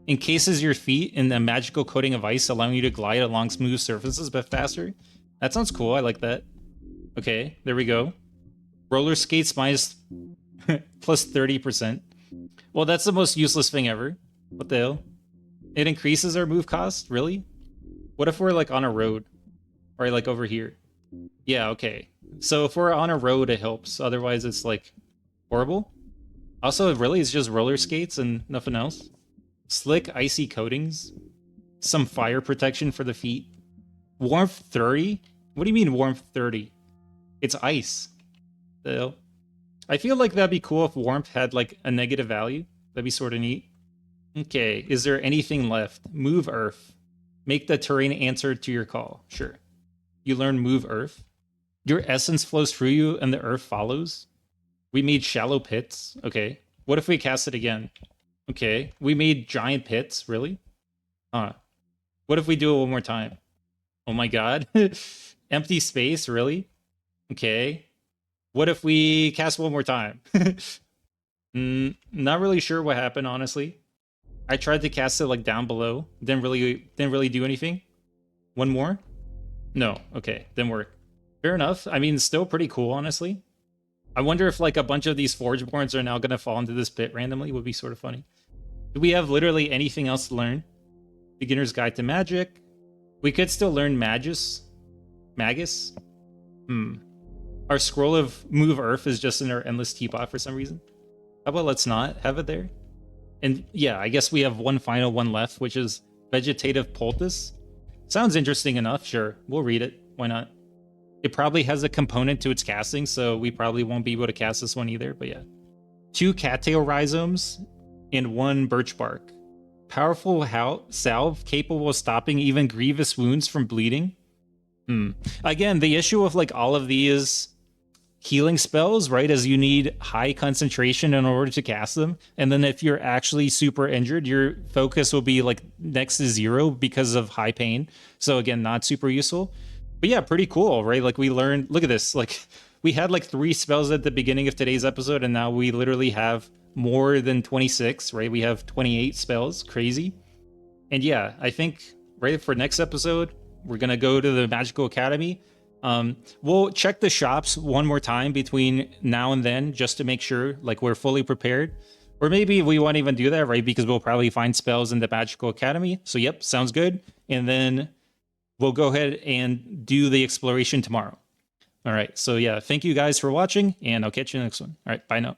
A: Encases your feet in a magical coating of ice, allowing you to glide along smooth surfaces but faster. That sounds cool. I like that. Okay, there we go. Roller skates minus plus 30%. Well, that's the most useless thing ever. What the hell? It increases our move cost? Really? What if we're like on a road? Or like over here? Yeah, okay. So if we're on a road, it helps. Otherwise, it's like horrible. Also, really, it's just roller skates and nothing else. Slick, icy coatings. Some fire protection for the feet. Warmth 30? What do you mean warmth 30? It's ice. The hell? I feel like that'd be cool if warmth had like a negative value. That'd be sort of neat. Okay, is there anything left? Move earth. Make the terrain answer to your call. Sure. You learn move earth. Your essence flows through you and the earth follows. We made shallow pits. Okay. What if we cast it again? Okay. We made giant pits. Really? Huh. What if we do it one more time? Oh my god. Empty space. Really? Okay. What if we cast one more time? Not really sure what happened, honestly. I tried to cast it like down below. Didn't really do anything. One more? No. Okay. Didn't work. Fair enough. I mean, still pretty cool, honestly. I wonder if like a bunch of these Forgeborns are now going to fall into this pit randomly. Would be sort of funny. Do we have literally anything else to learn? Beginner's Guide to Magic. We could still learn Magus. Our scroll of Move Earth is just in our endless teapot for some reason. How about let's not have it there? And yeah, I guess we have one final one left, which is Vegetative Poultice. Sounds interesting enough. Sure, we'll read it. Why not? It probably has a component to its casting, so we probably won't be able to cast this one either, but yeah. 2 cattail rhizomes and 1 birch bark. Powerful salve capable of stopping even grievous wounds from bleeding. Again, the issue with like all of these healing spells, right, is you need high concentration in order to cast them. And then if you're actually super injured, your focus will be like next to 0 because of high pain. So again, not super useful. But yeah, pretty cool, right? Like we learned, look at this, like we had like 3 spells at the beginning of today's episode, and now we literally have more than 26, right? We have 28 spells, crazy. And yeah, I think right for next episode, we're going to go to the Magical Academy. We'll check the shops one more time between now and then just to make sure like we're fully prepared. Or maybe we won't even do that, right? Because we'll probably find spells in the Magical Academy. So yep, sounds good. And then we'll go ahead and do the exploration tomorrow. All right. So yeah, thank you guys for watching, and I'll catch you in the next one. All right. Bye now.